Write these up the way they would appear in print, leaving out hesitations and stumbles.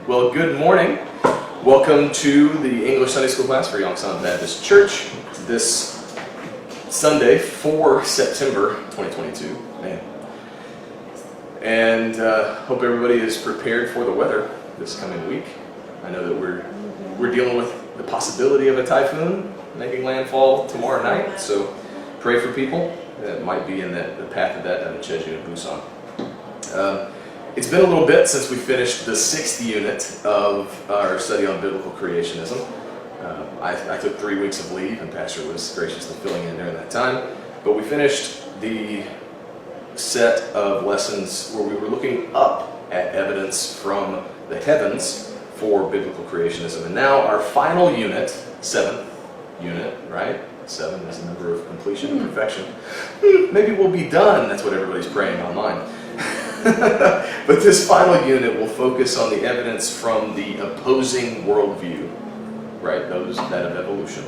Well, good morning. Welcome to the English Sunday School class for Yongsan Baptist Church this Sunday, 4 September 2022. Man. And hope everybody is prepared for the weather this coming week. I know that we're dealing with the possibility of a typhoon making landfall tomorrow night, so pray for people that might be in the path of that down in Jeju and Busan. It's been a little bit since we finished the 6th unit of our study on biblical creationism. I took 3 weeks of leave, and Pastor was graciously filling in during that time. But we finished the set of lessons where we were looking up at evidence from the heavens for biblical creationism. And now our final unit, 7th unit, right? 7 is the number of completion and perfection. Maybe we'll be done. That's what everybody's praying online. But this final unit will focus on the evidence from the opposing worldview, right? That of evolution,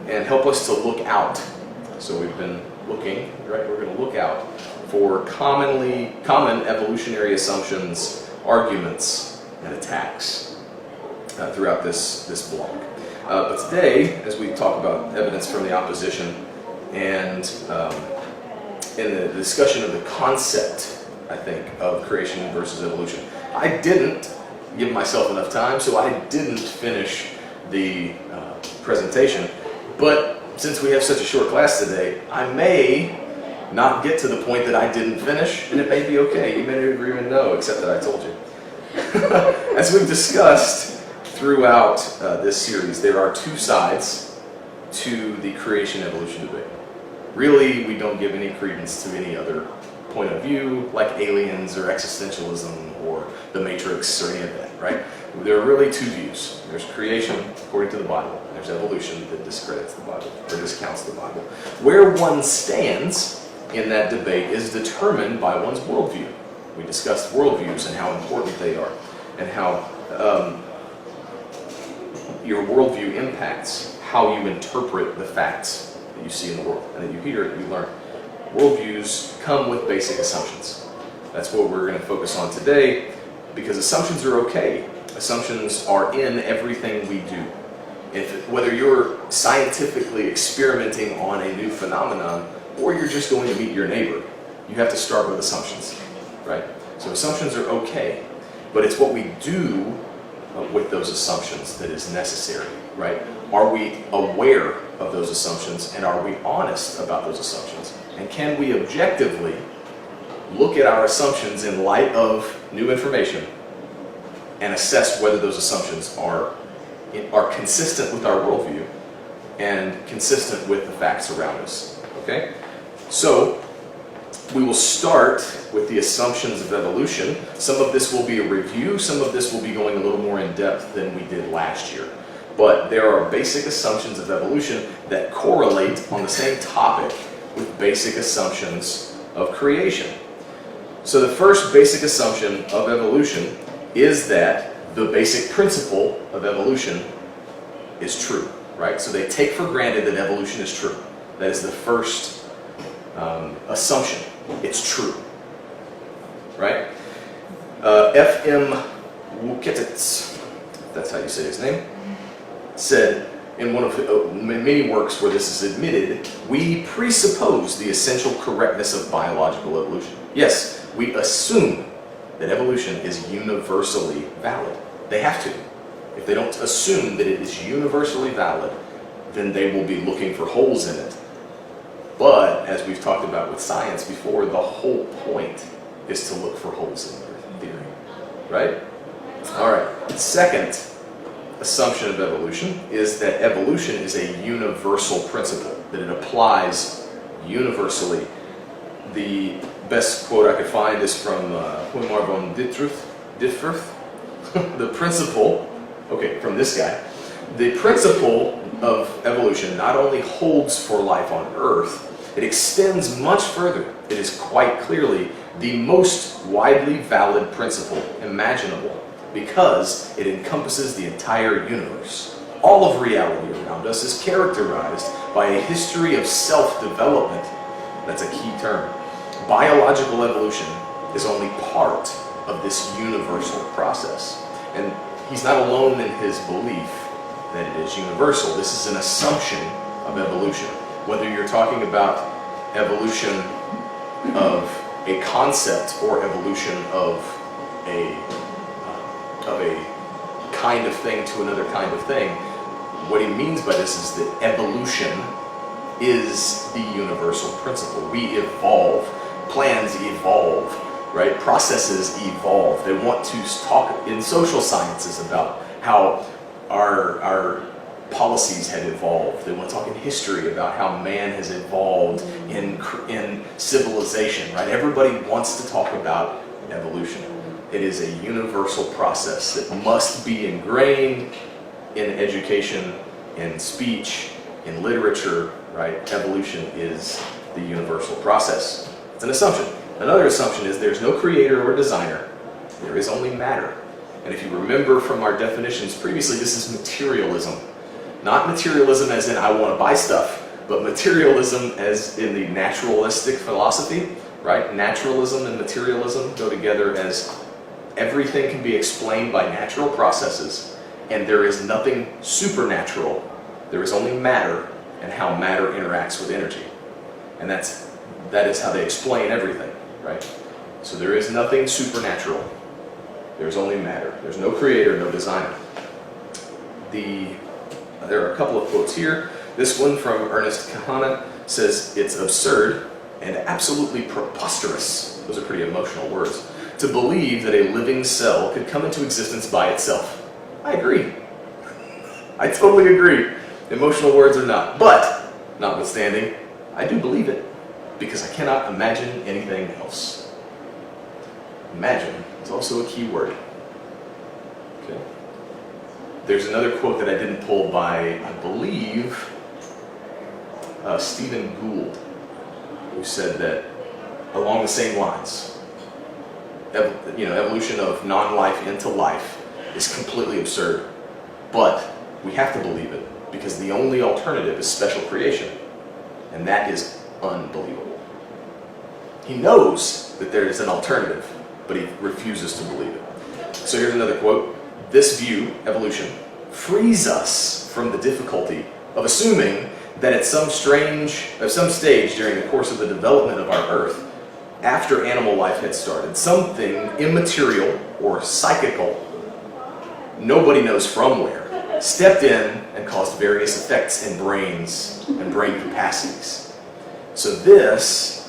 and help us to look out. So we've been looking, right? We're going to look out for common evolutionary assumptions, arguments, and attacks throughout this block. But today, as we talk about evidence from the opposition and in the discussion of the concept, I think, of creation versus evolution, I didn't give myself enough time, so I didn't finish the presentation. But since we have such a short class today, I may not get to the point that I didn't finish, and it may be okay. You may not even know, except that I told you. As we've discussed throughout this series, there are two sides to the creation-evolution debate. Really, we don't give any credence to any other point of view, like aliens or existentialism or the Matrix or any of that, right? There are really two views. There's creation, according to the Bible, and there's evolution that discredits the Bible or discounts the Bible. Where one stands in that debate is determined by one's worldview. We discussed worldviews and how important they are, and how your worldview impacts how you interpret the facts that you see in the world, and that you hear it, you learn. Worldviews come with basic assumptions. That's what we're going to focus on today, because assumptions are okay. Assumptions are in everything we do. Whether you're scientifically experimenting on a new phenomenon, or you're just going to meet your neighbor, you have to start with assumptions, right? So assumptions are okay, but it's what we do with those assumptions that is necessary, right? Are we aware of those assumptions, and are we honest about those assumptions? And can we objectively look at our assumptions in light of new information and assess whether those assumptions are consistent with our worldview and consistent with the facts around us, okay? So we will start with the assumptions of evolution. Some of this will be a review, some of this will be going a little more in depth than we did last year. But there are basic assumptions of evolution that correlate on the same topic with basic assumptions of creation. So the first basic assumption of evolution is that the basic principle of evolution is true, right? So they take for granted that evolution is true. That is the first assumption. It's true, right? F.M. Wuketitz, that's how you say his name, said in one of many works where this is admitted, we presuppose the essential correctness of biological evolution. Yes, we assume that evolution is universally valid. They have to. If they don't assume that it is universally valid, then they will be looking for holes in it. But, as we've talked about with science before, the whole point is to look for holes in their theory, right? All right, second assumption of evolution is that evolution is a universal principle, that it applies universally. The best quote I could find is from Huymar von Differth. The principle, from this guy, the principle of evolution not only holds for life on Earth, it extends much further. It is quite clearly the most widely valid principle imaginable, because it encompasses the entire universe. All of reality around us is characterized by a history of self-development. That's a key term. Biological evolution is only part of this universal process. And he's not alone in his belief that it is universal. This is an assumption of evolution. Whether you're talking about evolution of a concept or evolution of a kind of thing to another kind of thing, what he means by this is that evolution is the universal principle. We evolve. Plans evolve, right? Processes evolve. They want to talk in social sciences about how our policies have evolved. They want to talk in history about how man has evolved in civilization, right? Everybody wants to talk about evolution. It is a universal process that must be ingrained in education, in speech, in literature, right? Evolution is the universal process. It's an assumption. Another assumption is there's no creator or designer. There is only matter. And if you remember from our definitions previously, this is materialism. Not materialism as in I want to buy stuff, but materialism as in the naturalistic philosophy, right? Naturalism and materialism go together as everything can be explained by natural processes, and there is nothing supernatural. There is only matter and how matter interacts with energy. And that is how they explain everything, right? So there is nothing supernatural. There's only matter. There's no creator, no designer. There are a couple of quotes here. This one from Ernest Kahana says, "It's absurd and absolutely preposterous," those are pretty emotional words, "to believe that a living cell could come into existence by itself." I agree. I totally agree. Emotional words or not. But, notwithstanding, I do believe it because I cannot imagine anything else. Imagine is also a key word. Okay. There's another quote that I didn't pull by, I believe, Stephen Gould, who said that along the same lines, evolution of non-life into life is completely absurd, but we have to believe it because the only alternative is special creation, and that is unbelievable. He knows that there is an alternative, but he refuses to believe it. So here's another quote. "This view, evolution, frees us from the difficulty of assuming that at some stage during the course of the development of our Earth, after animal life had started, something immaterial or psychical, nobody knows from where, stepped in and caused various effects in brains and brain capacities." So this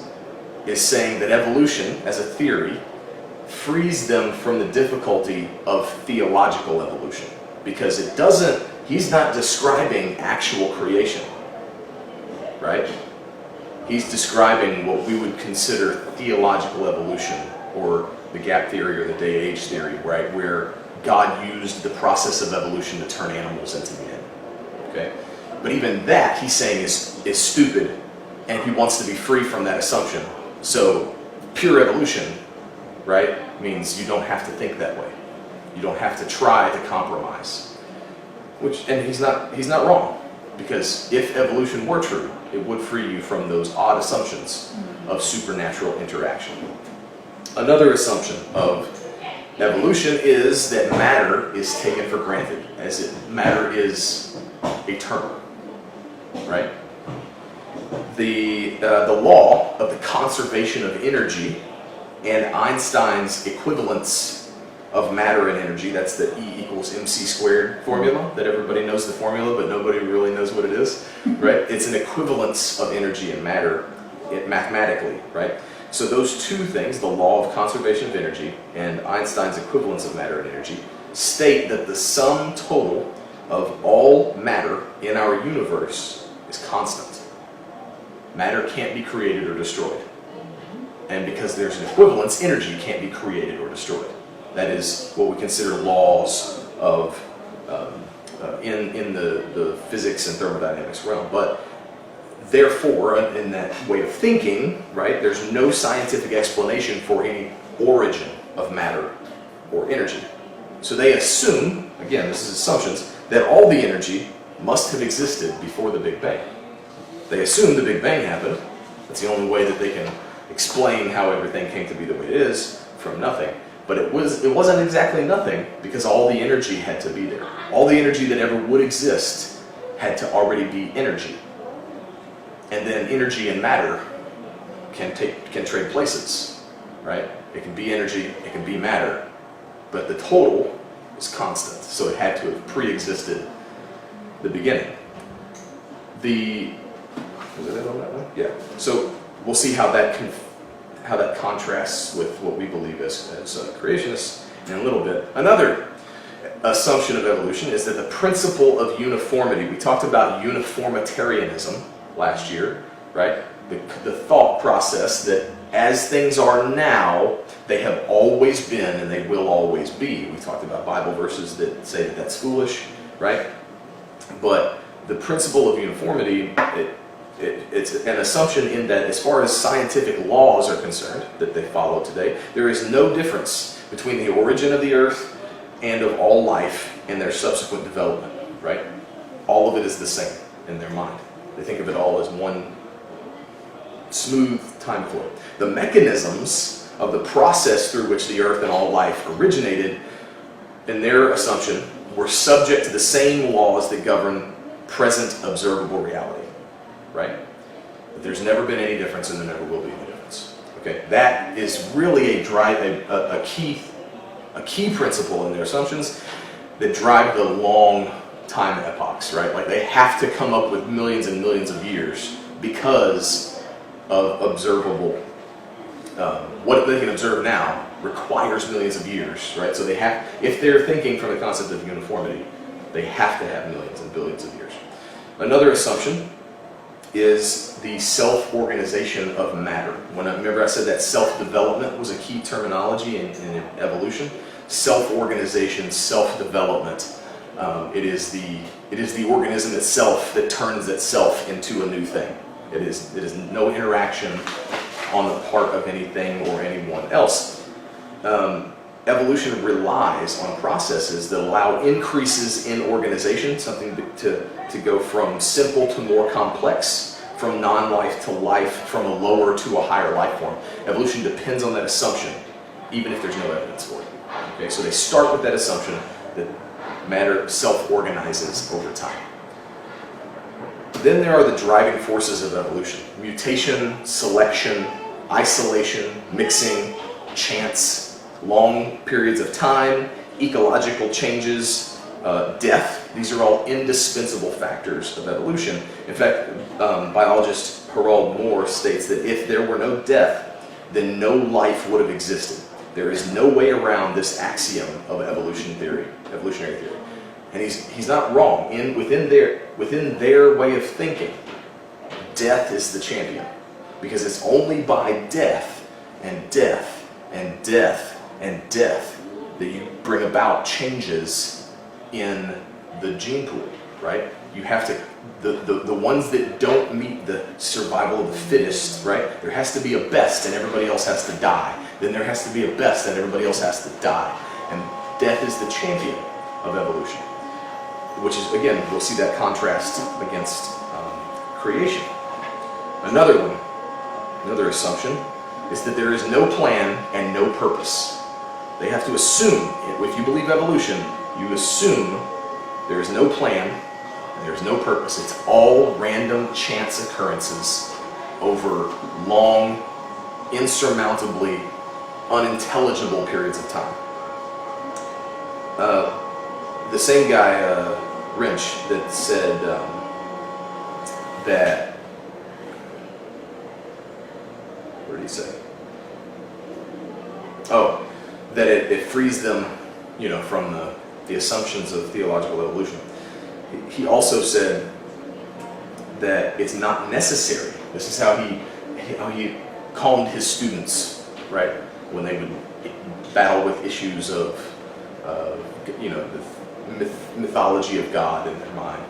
is saying that evolution, as a theory, frees them from the difficulty of theological evolution, because he's not describing actual creation, right? He's describing what we would consider theological evolution, or the gap theory or the day-age theory, right? Where God used the process of evolution to turn animals into men, okay? But even that, he's saying, is stupid, and he wants to be free from that assumption. So pure evolution, right, means you don't have to think that way. You don't have to try to compromise. And he's not wrong, because if evolution were true, it would free you from those odd assumptions of supernatural interaction. Another assumption of evolution is that matter is taken for granted, as if matter is eternal, right? The law of the conservation of energy and Einstein's equivalence of matter and energy, that's the E equals mc squared formula, that everybody knows the formula, but nobody really knows what it is, right? It's an equivalence of energy and matter mathematically, right? So those two things, the law of conservation of energy and Einstein's equivalence of matter and energy, state that the sum total of all matter in our universe is constant. Matter can't be created or destroyed. And because there's an equivalence, energy can't be created or destroyed. That is what we consider laws of in the physics and thermodynamics realm. But therefore, in that way of thinking, right, there's no scientific explanation for any origin of matter or energy. So they assume, again, this is assumptions, that all the energy must have existed before the Big Bang. They assume the Big Bang happened. That's the only way that they can explain how everything came to be the way it is, from nothing. But it wasn't exactly nothing, because all the energy had to be there. All the energy that ever would exist had to already be energy. And then energy and matter can trade places, right? It can be energy, it can be matter, but the total is constant. So it had to have pre-existed the beginning. Was it on that one? Yeah. So we'll see how that contrasts with what we believe as creationists in a little bit. Another assumption of evolution is that the principle of uniformity. We talked about uniformitarianism last year, right? The thought process that as things are now, they have always been and they will always be. We talked about Bible verses that say that that's foolish, right? But the principle of uniformity, it's an assumption in that as far as scientific laws are concerned that they follow today, there is no difference between the origin of the earth and of all life and their subsequent development, right? All of it is the same in their mind. They think of it all as one smooth time flow. The mechanisms of the process through which the earth and all life originated, in their assumption, were subject to the same laws that govern present observable reality, right? But there's never been any difference and there never will be any difference. Okay, that is really a key principle in their assumptions that drive the long time epochs, right? Like they have to come up with millions and millions of years because of observable, what they can observe now requires millions of years, right? So they have, if they're thinking from the concept of uniformity, they have to have millions and billions of years. Another assumption is the self-organization of matter. Remember I said that self-development was a key terminology in evolution. Self-organization, self-development. It is the organism itself that turns itself into a new thing. It is no interaction on the part of anything or anyone else. Evolution relies on processes that allow increases in organization, something to go from simple to more complex, from non-life to life, from a lower to a higher life form. Evolution depends on that assumption, even if there's no evidence for it. Okay, so they start with that assumption that matter self-organizes over time. Then there are the driving forces of evolution: mutation, selection, isolation, mixing, chance, long periods of time, ecological changes, death. These are all indispensable factors of evolution. In fact, biologist Harold Moore states that if there were no death, then no life would have existed. There is no way around this axiom of evolutionary theory. And he's not wrong. Within their way of thinking, death is the champion. Because it's only by death and death and death and death that you bring about changes in the gene pool, right? You have to, the ones that don't meet the survival of the fittest, right? There has to be a best and everybody else has to die. Then there has to be a best and everybody else has to die. And death is the champion of evolution. Which is, again, we'll see that contrast against creation. Another assumption is that there is no plan and no purpose. They have to assume, if you believe evolution, you assume there is no plan and there is no purpose. It's all random chance occurrences over long, insurmountably unintelligible periods of time. The same guy, Wrench, that said that, what did he say? Oh, that it frees them, from the assumptions of theological evolution. He also said that it's not necessary. This is how he calmed his students, right, when they would battle with issues of the mythology of God in their mind.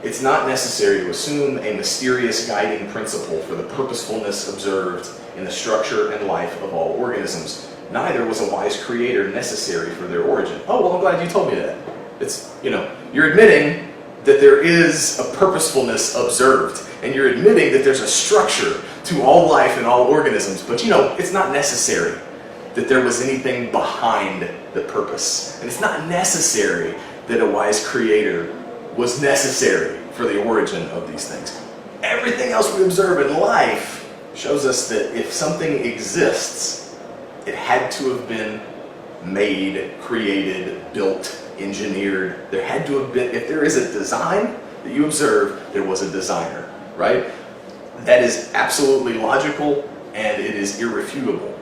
It's not necessary to assume a mysterious guiding principle for the purposefulness observed in the structure and life of all organisms. Neither was a wise creator necessary for their origin. Oh, well, I'm glad you told me that. It's, you're admitting that there is a purposefulness observed, and you're admitting that there's a structure to all life and all organisms, but it's not necessary that there was anything behind the purpose. And it's not necessary that a wise creator was necessary for the origin of these things. Everything else we observe in life shows us that if something exists, it had to have been made, created, built, engineered. There had to have been, if there is a design that you observe, there was a designer, right? That is absolutely logical and it is irrefutable.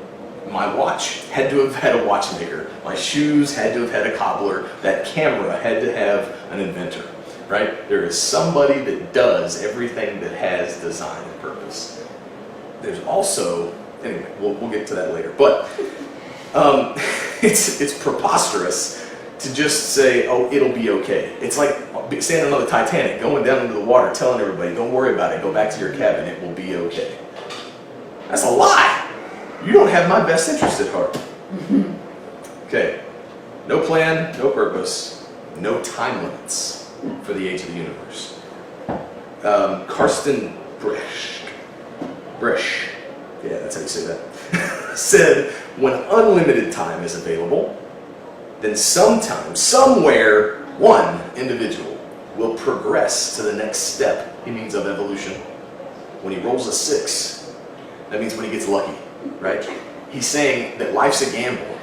My watch had to have had a watchmaker. My shoes had to have had a cobbler. That camera had to have an inventor, right? There is somebody that does everything that has design and purpose. There's also, anyway, we'll get to that later, but it's preposterous to just say, oh, it'll be okay. It's like standing on the Titanic, going down into the water, telling everybody, don't worry about it, go back to your cabin, it will be okay. That's a lie. You don't have my best interest at heart. Okay, no plan, no purpose, no time limits for the age of the universe. Karsten Bresch, yeah, that's how you say that, said, when unlimited time is available, then sometime, somewhere, one individual will progress to the next step, he means, of evolution. When he rolls a 6, that means when he gets lucky, right? He's saying that life's a gamble.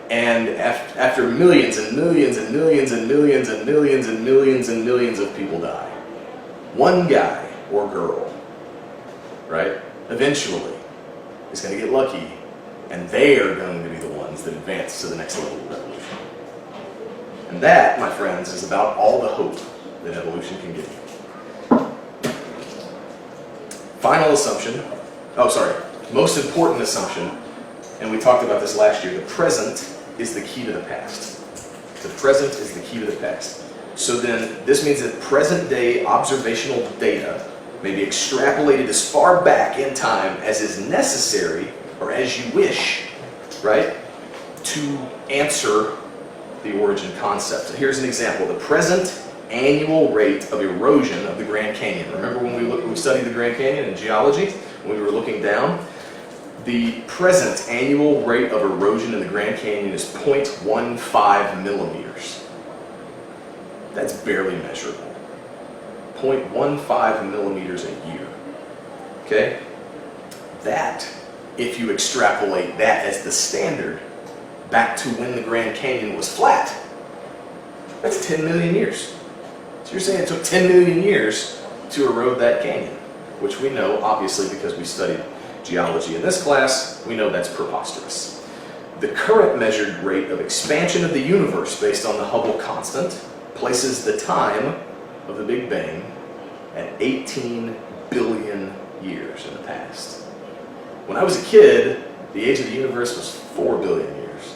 And after millions and millions and millions and millions and millions and millions and millions of people die, one guy or girl, right, eventually is going to get lucky, and they are going to be the ones that advance to the next level of evolution. And that, my friends, is about all the hope that evolution can give you. Final assumption, most important assumption, and we talked about this last year, the present is the key to the past. The present is the key to the past. So then, this means that present day observational data may be extrapolated as far back in time as is necessary, or as you wish, right, to answer the origin concept. So here's an example. The present annual rate of erosion of the Grand Canyon. Remember when we studied the Grand Canyon in geology, when we were looking down? The present annual rate of erosion in the Grand Canyon is 0.15 millimeters. That's barely measurable. 0.15 millimeters a year. Okay? That, if you extrapolate that as the standard back to when the Grand Canyon was flat, that's 10 million years. So you're saying it took 10 million years to erode that canyon, which we know, obviously, because we studied geology in this class, we know that's preposterous. The current measured rate of expansion of the universe based on the Hubble constant places the time of the Big Bang at 18 billion years in the past. When I was a kid, the age of the universe was 4 billion years.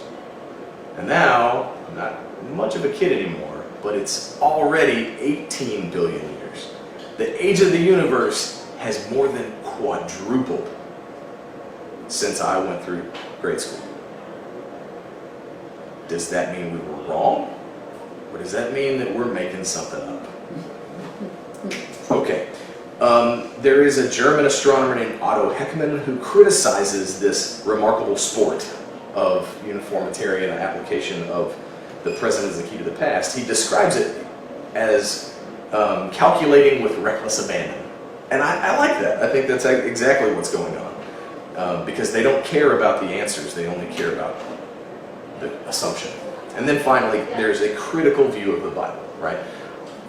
And now, I'm not much of a kid anymore, but it's already 18 billion years. The age of the universe has more than quadrupled since I went through grade school. Does that mean we were wrong? Or does that mean that we're making something up? Okay. There is a German astronomer named Otto Heckmann who criticizes this remarkable sport of uniformitarian application of the present as the key to the past. He describes it as calculating with reckless abandon. And I like that. I think that's exactly what's going on. Because they don't care about the answers, they only care about the assumption. And then finally, there's a critical view of the Bible, right?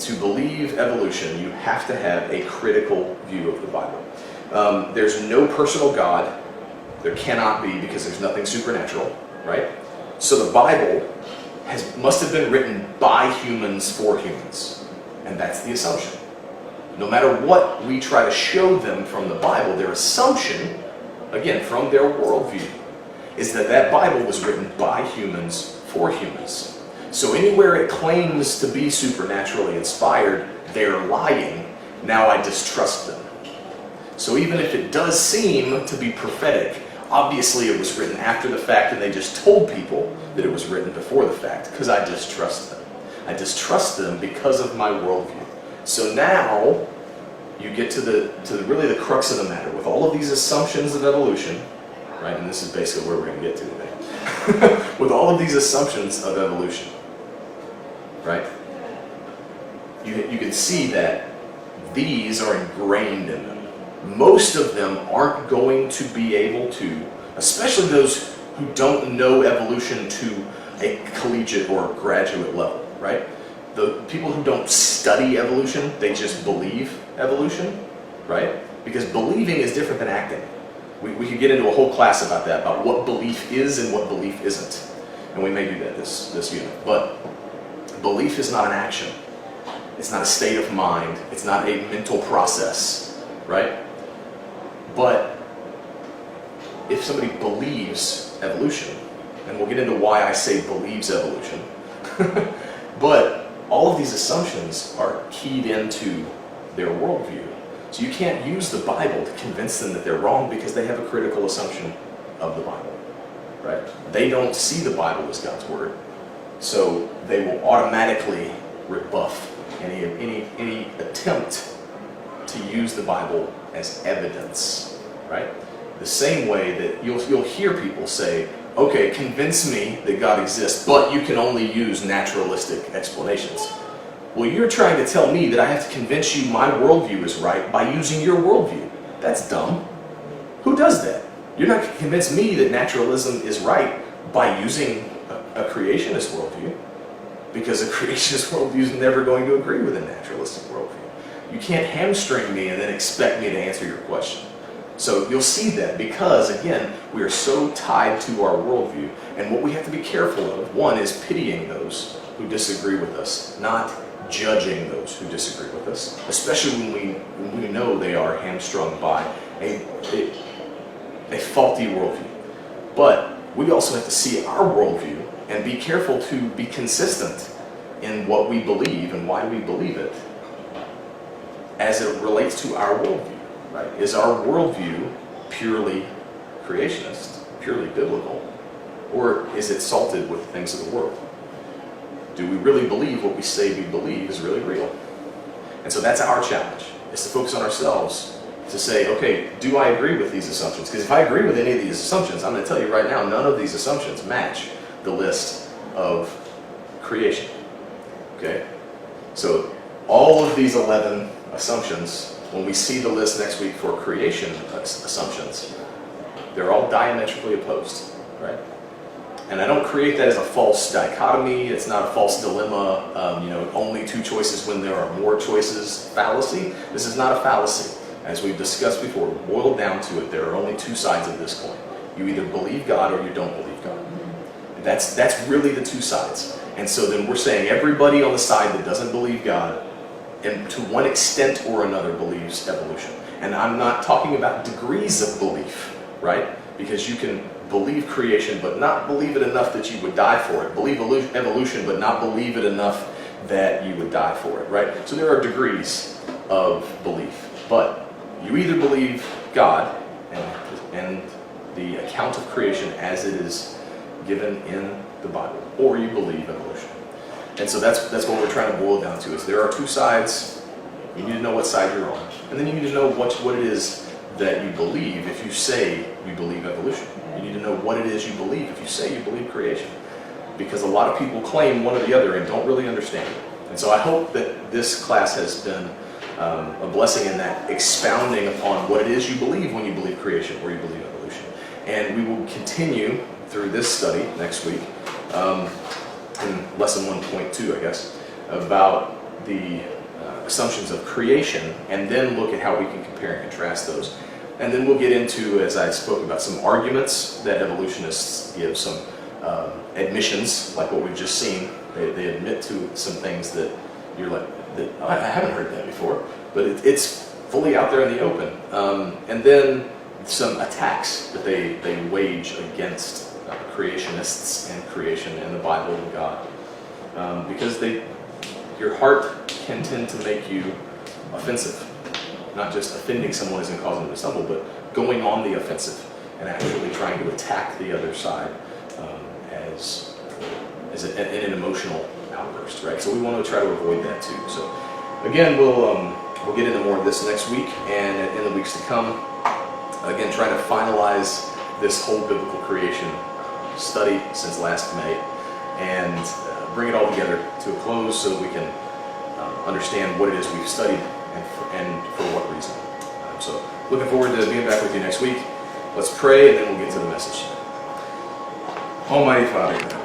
To believe evolution, you have to have a critical view of the Bible. There's no personal God. There cannot be, because there's nothing supernatural, right? So the Bible must have been written by humans for humans. And that's the assumption. No matter what we try to show them from the Bible, their assumption, again, from their worldview, is that that Bible was written by humans for humans. So anywhere it claims to be supernaturally inspired, they're lying. Now I distrust them. So even if it does seem to be prophetic, obviously it was written after the fact and they just told people that it was written before the fact, because I distrust them. I distrust them because of my worldview. So now you get to really the crux of the matter. With all of these assumptions of evolution, right, and this is basically where we're going to get to today. with all of these assumptions of evolution, right? You can see that these are ingrained in them. Most of them aren't going to be able to, especially those who don't know evolution to a collegiate or graduate level, right? The people who don't study evolution, they just believe evolution, right? Because believing is different than acting. We could get into a whole class about that, about what belief is and what belief isn't. And we may do that this unit. But belief is not an action. It's not a state of mind. It's not a mental process, right? But if somebody believes evolution, and we'll get into why I say believes evolution, but all of these assumptions are keyed into their worldview. So you can't use the Bible to convince them that they're wrong because they have a critical assumption of the Bible, right? They don't see the Bible as God's word, so they will automatically rebuff any attempt to use the Bible as evidence, right? The same way that you'll hear people say, okay, convince me that God exists, but you can only use naturalistic explanations. Well, you're trying to tell me that I have to convince you my worldview is right by using your worldview. That's dumb. Who does that? You're not going to convince me that naturalism is right by using a creationist worldview, because a creationist worldview is never going to agree with a naturalistic worldview. You can't hamstring me and then expect me to answer your question. So you'll see that because, again, we are so tied to our worldview. And what we have to be careful of, one, is pitying those who disagree with us, not judging those who disagree with us, especially when we know they are hamstrung by a faulty worldview. But we also have to see our worldview and be careful to be consistent in what we believe and why we believe it as it relates to our worldview. Right? Is our worldview purely creationist, purely biblical, or is it salted with things of the world? Do we really believe what we say we believe is really real? And so that's our challenge, is to focus on ourselves, to say, okay, do I agree with these assumptions? Because if I agree with any of these assumptions, I'm going to tell you right now, none of these assumptions match the list of creation. Okay? So all of these 11 assumptions, when we see the list next week for creation assumptions, they're all diametrically opposed, right? And I don't create that as a false dichotomy. It's not a false dilemma, only two choices when there are more choices fallacy. This is not a fallacy. As we've discussed before, boiled down to it, there are only two sides of this coin. You either believe God or you don't believe God. That's really the two sides. And so then we're saying everybody on the side that doesn't believe God, and to one extent or another, believes evolution. And I'm not talking about degrees of belief, right? Because you can believe creation but not believe it enough that you would die for it. Believe evolution but not believe it enough that you would die for it, right? So there are degrees of belief. But you either believe God and the account of creation as it is given in the Bible, or you believe evolution. And so that's what we're trying to boil down to, is there are two sides. You need to know what side you're on. And then you need to know what it is that you believe if you say you believe evolution. You need to know what it is you believe if you say you believe creation. Because a lot of people claim one or the other and don't really understand it. And so I hope that this class has been a blessing in that, expounding upon what it is you believe when you believe creation or you believe evolution. And we will continue through this study next week. In lesson 1.2, I guess, about the assumptions of creation, and then look at how we can compare and contrast those. And then we'll get into, as I spoke about, some arguments that evolutionists give, some admissions, like what we've just seen. They admit to some things that you're like, I haven't heard that before, but it's fully out there in the open. And then some attacks that they wage against creationists and creation and the Bible and God, because your heart can tend to make you offensive. Not just offending someone isn't causing them to stumble, but going on the offensive and actually trying to attack the other side as an emotional outburst, right? So we want to try to avoid that too. So again, we'll get into more of this next week and in the weeks to come. Again, trying to finalize this whole biblical creation study since last May and bring it all together to a close so that we can understand what it is we've studied and for what reason. So looking forward to being back with you next week. Let's pray and then we'll get to the message. Almighty Father,